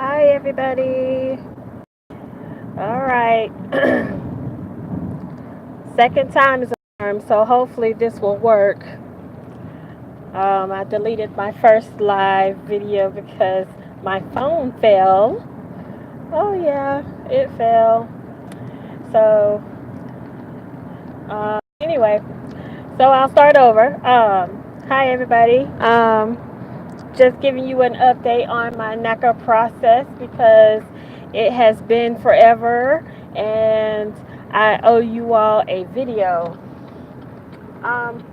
Hi, everybody. All right. Second time is a charm, so hopefully this will work. I deleted my first live video because my phone fell. Oh, yeah, it fell. So, anyway, so I'll start over. Hi, everybody. Just giving you an update on my Naca process because it has been forever and I owe you all a video. Um,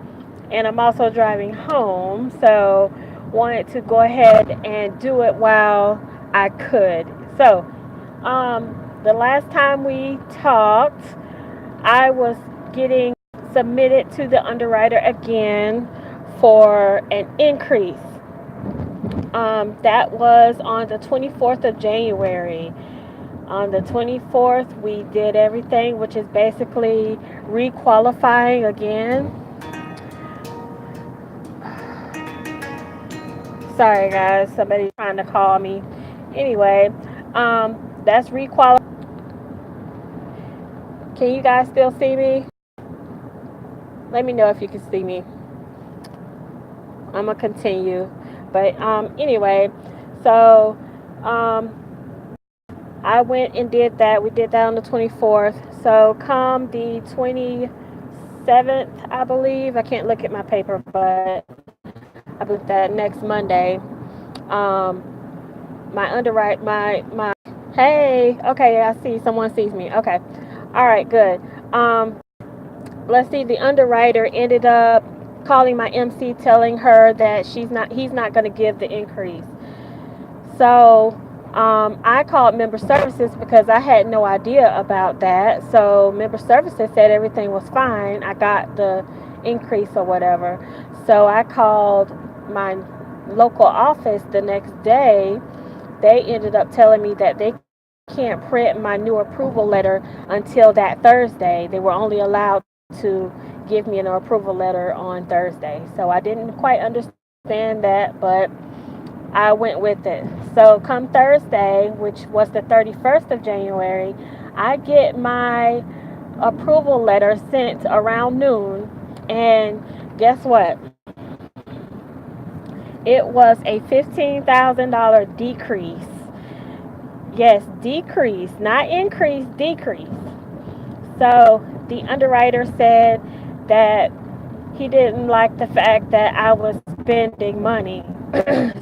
and I'm also driving home, so wanted to go ahead and do it while I could. So, the last time we talked, I was getting submitted to the underwriter again for an increase. That was on the 24th of January. On the 24th, we did everything, which is basically requalifying again. Sorry, guys, somebody's trying to call me. Anyway, that's requalifying. Can you guys still see me? Let me know if you can see me. I'm gonna continue, but anyway, so um, I went and did that. We did that on the 24th. So come the 27th, I believe. I can't look at my paper, but I believe that next Monday. Um, my underwrite my hey, okay, I see someone sees me. Okay. All right, good. Let's see, the underwriter ended up calling my MC telling her that he's not going to give the increase. So I called member services because I had no idea about that. So member services said everything was fine. I got the increase or whatever. So I called my local office the next day. They ended up telling me that they can't print my new approval letter until that Thursday. They were only allowed to give me an approval letter on Thursday. So I didn't quite understand that, but I went with it. So come Thursday, which was the 31st of January, I get my approval letter sent around noon. And guess what? It was a $15,000 decrease. Yes, decrease, not increase, decrease. So the underwriter said that he didn't like the fact that I was spending money.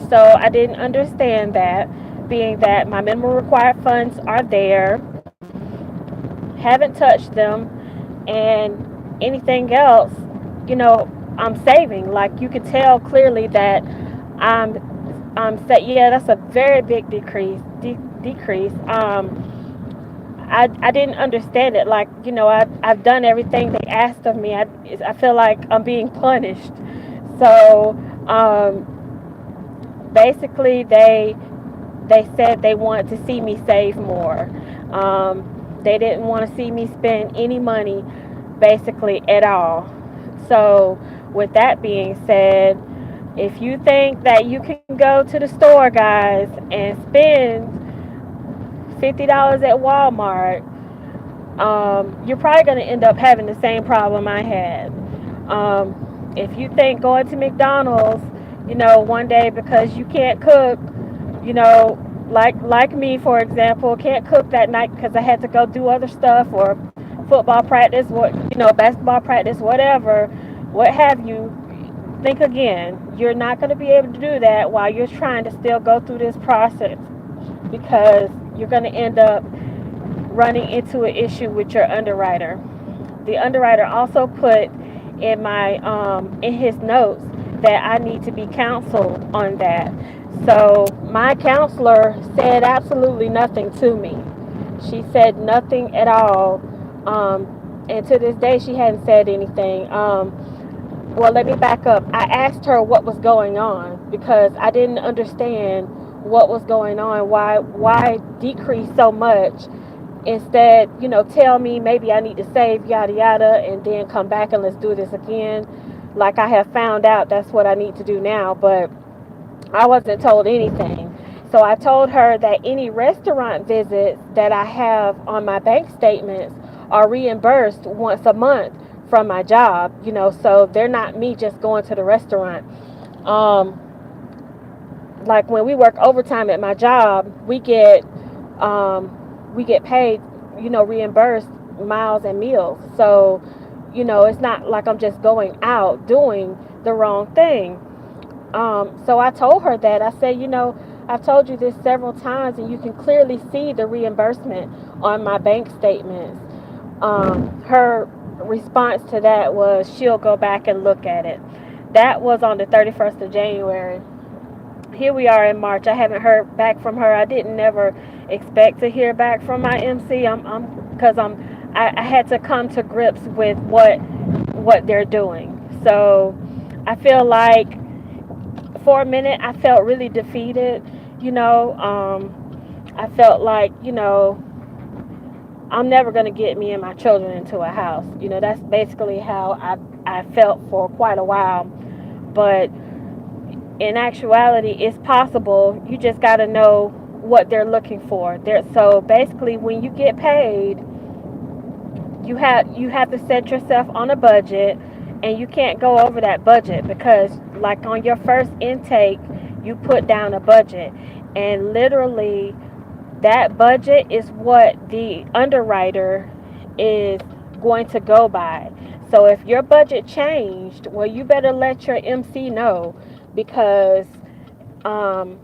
So I didn't understand that, being that my minimum required funds are there, haven't touched them, and anything else, you know, I'm saving. Like you could tell clearly that I'm set. Yeah, that's a very big decrease. I didn't understand it. Like, I've done everything they asked of me. I feel like I'm being punished. So basically, they said they wanted to see me save more. They didn't want to see me spend any money, basically at all. So with that being said, if you think that you can go to the store, guys, and spend $50 at Walmart, you're probably going to end up having the same problem I had. If you think going to McDonald's, one day because you can't cook, like me, for example, can't cook that night because I had to go do other stuff or football practice, basketball practice, whatever, what have you. Think again. You're not going to be able to do that while you're trying to still go through this process because you're going to end up running into an issue with your underwriter. The underwriter also put in his notes that I need to be counseled on that. So my counselor said absolutely nothing to me. She said nothing at all, and to this day she hadn't said anything. Well, let me back up. I asked her what was going on because I didn't understand what was going on. Why decrease so much? Instead, tell me maybe I need to save yada yada and then come back and let's do this again. Like I have found out that's what I need to do now, but I wasn't told anything. So I told her that any restaurant visits that I have on my bank statements are reimbursed once a month from my job, so they're not me just going to the restaurant. Um, like when we work overtime at my job, we get paid, reimbursed miles and meals. So, it's not like I'm just going out doing the wrong thing. So I told her that. I said, I've told you this several times, and you can clearly see the reimbursement on my bank statements. Her response to that was she'll go back and look at it. That was on the 31st of January. Here we are in March. I haven't heard back from her. I didn't never expect to hear back from my MC. Because I had to come to grips with what they're doing. So I feel like for a minute I felt really defeated. I felt like I'm never gonna get me and my children into a house. That's basically how I felt for quite a while. But in actuality, it's possible. You just got to know what they're looking for. So basically, when you get paid, you have to set yourself on a budget, and you can't go over that budget because, like on your first intake, you put down a budget, and literally that budget is what the underwriter is going to go by. So if your budget changed, well, you better let your MC know because um,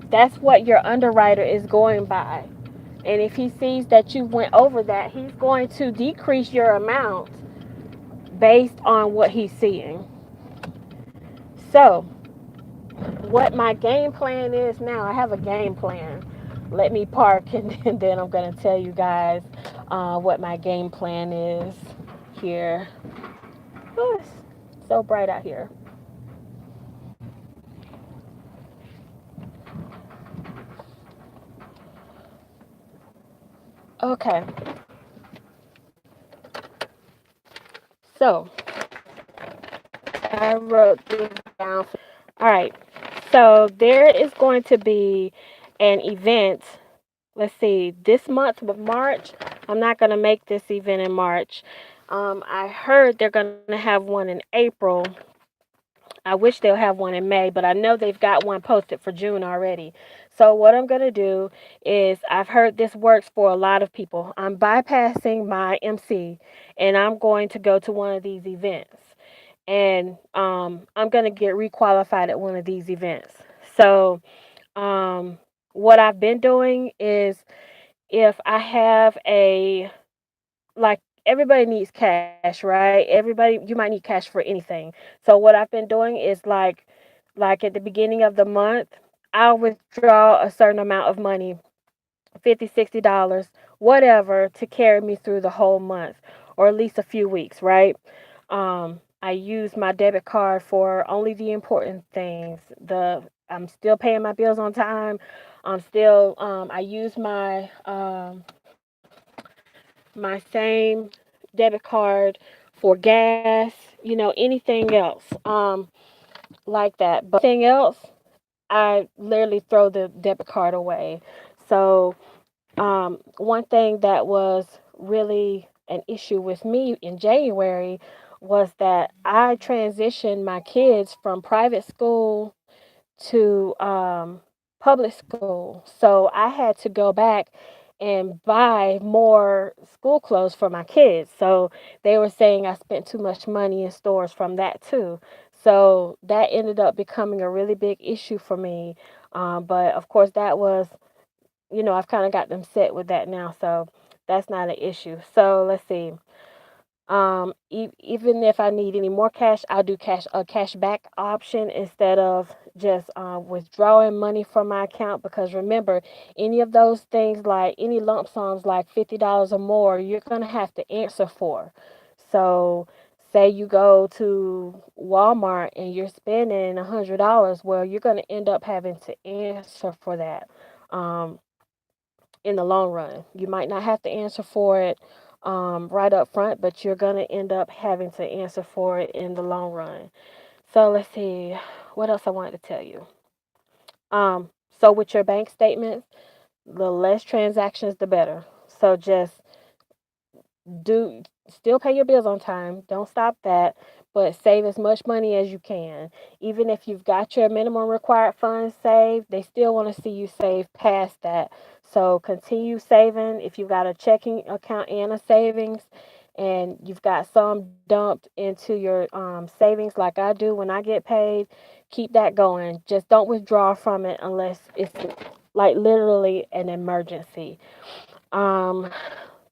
that's what your underwriter is going by. And if he sees that you went over that, he's going to decrease your amount based on what he's seeing. So, what my game plan is now, I have a game plan. Let me park and then I'm going to tell you guys what my game plan is here. Oh, it's so bright out here. Okay, so I wrote this down. All right. So there is going to be an event. Let's see, this month of March. I'm not going to make this event in March. I heard they're going to have one in April. I wish they'll have one in May, but I know they've got one posted for June already. So what I'm going to do is I've heard this works for a lot of people. I'm bypassing my MC and I'm going to go to one of these events. And I'm going to get requalified at one of these events. So what I've been doing is if I have like everybody needs cash, right? Everybody, you might need cash for anything. So what I've been doing is like at the beginning of the month, I'll withdraw a certain amount of money, 50, $60, whatever, to carry me through the whole month or at least a few weeks, right? I use my debit card for only the important things. I'm still paying my bills on time. I use my same debit card for gas, anything else like that. But anything else, I literally throw the debit card away. So one thing that was really an issue with me in January was that I transitioned my kids from private school to public school. So I had to go back and buy more school clothes for my kids. So they were saying I spent too much money in stores from that too. So that ended up becoming a really big issue for me. But of course, I've kind of got them set with that now. So that's not an issue. So let's see. Even if I need any more cash, I'll do a cash back option instead of just withdrawing money from my account. Because remember, any of those things like any lump sums like $50 or more, you're gonna have to answer for. So, say you go to Walmart and you're spending $100, well, you're gonna end up having to answer for that. Um, in the long run. You might not have to answer for it right up front, but you're going to end up having to answer for it in the long run. So let's see what else I wanted to tell you. So with your bank statements, the less transactions, the better. So just do still pay your bills on time. Don't stop that, but save as much money as you can. Even if you've got your minimum required funds saved, they still want to see you save past that. So continue saving. If you've got a checking account and a savings, and you've got some dumped into your savings like I do when I get paid, keep that going. Just don't withdraw from it unless it's like literally an emergency. Um,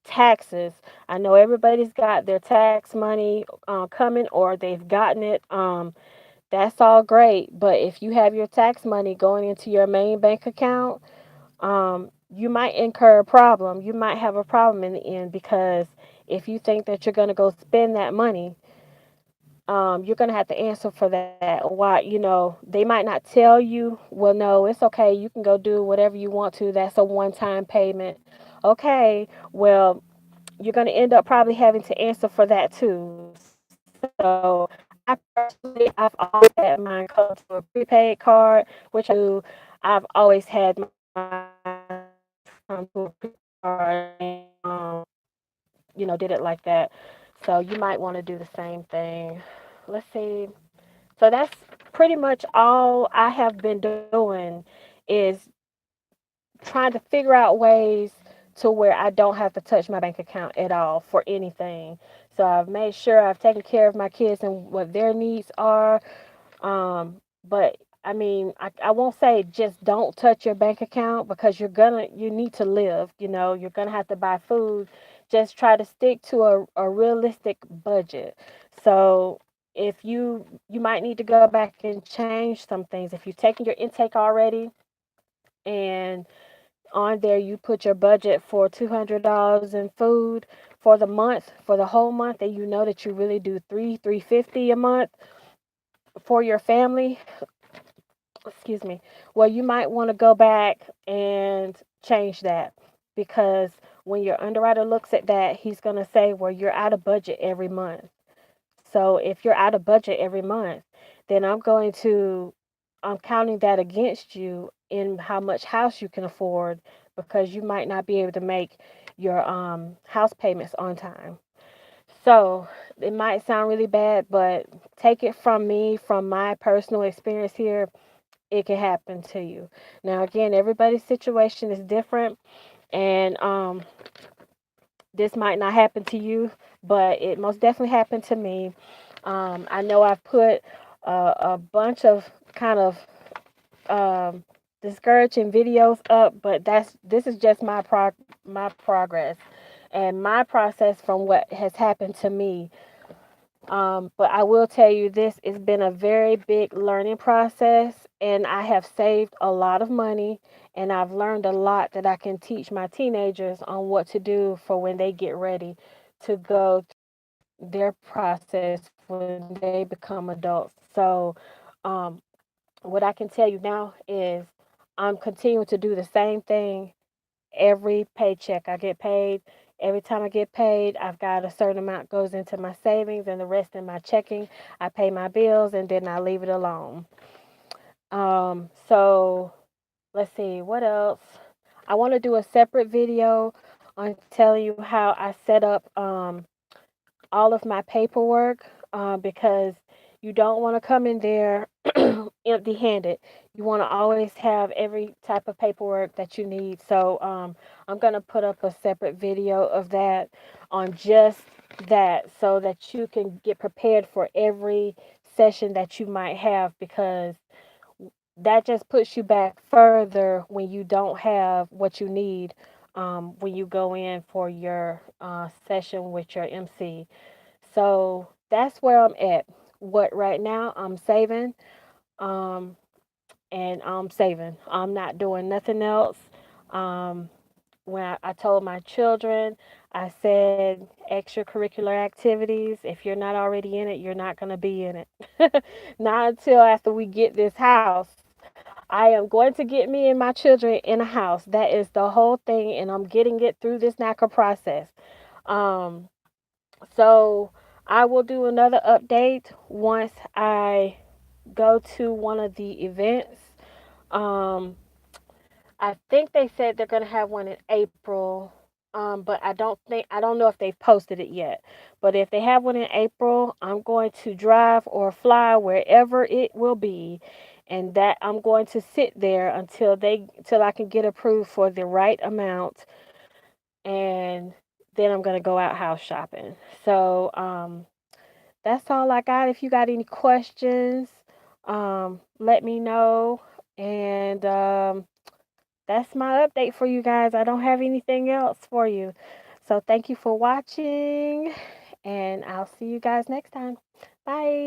Taxes. I know everybody's got their tax money coming or they've gotten it. That's all great. But if you have your tax money going into your main bank account, you might incur a problem. You might have a problem in the end because if you think that you're going to go spend that money, you're going to have to answer for that. Why, they might not tell you, well, no, it's okay. You can go do whatever you want to. That's a one time payment. Okay, well, you're going to end up probably having to answer for that too. So I personally, I've always had mine come to a prepaid card, which I do. I've always had mine come to a prepaid card and, did it like that. So you might want to do the same thing. Let's see. So that's pretty much all I have been doing is trying to figure out ways to where I don't have to touch my bank account at all for anything. So I've made sure I've taken care of my kids and what their needs are. But I mean, I won't say just don't touch your bank account because you need to live, you're gonna have to buy food. Just try to stick to a realistic budget. So if you might need to go back and change some things. If you've taken your intake already and on there you put your budget for $200 in food for the month, for the whole month, and you know that you really do 350 a month for your family, excuse me, well, you might want to go back and change that because when your underwriter looks at that, he's going to say, well, you're out of budget every month. So if you're out of budget every month, then I'm counting that against you in how much house you can afford because you might not be able to make your house payments on time. So it might sound really bad, but take it from me, from my personal experience here, it can happen to you. Now, again, everybody's situation is different, and this might not happen to you, but it most definitely happened to me. I know I've put a bunch of kind of um, discouraging videos up, but this is just my progress and my process from what has happened to me. But I will tell you this, it's been a very big learning process, and I have saved a lot of money, and I've learned a lot that I can teach my teenagers on what to do for when they get ready to go their process when they become adults. So, um, what I can tell you now is I'm continuing to do the same thing every paycheck I get paid. Every time I get paid, I've got a certain amount goes into my savings and the rest in my checking. I pay my bills and then I leave it alone. So let's see what else. I want to do a separate video on telling you how I set up all of my paperwork because you don't want to come in there empty handed. You want to always have every type of paperwork that you need. So I'm going to put up a separate video of that on just that so that you can get prepared for every session that you might have because that just puts you back further when you don't have what you need when you go in for your session with your MC. So that's where I'm at. What right now I'm saving, um, and I'm saving. I'm not doing nothing else. Um, when I told my children, I said extracurricular activities. If you're not already in it, you're not going to be in it. Not until after we get this house. I am going to get me and my children in a house. That is the whole thing, and I'm getting it through this NACA process. Um, so I will do another update once I go to one of the events. Um, I think they said they're gonna have one in April. But I don't know if they've posted it yet. But if they have one in April, I'm going to drive or fly wherever it will be, and that I'm going to sit there until I can get approved for the right amount, and then I'm gonna go out house shopping. So that's all I got. If you got any questions, let me know. And that's my update for you guys. I don't have anything else for you. So thank you for watching, and I'll see you guys next time. Bye.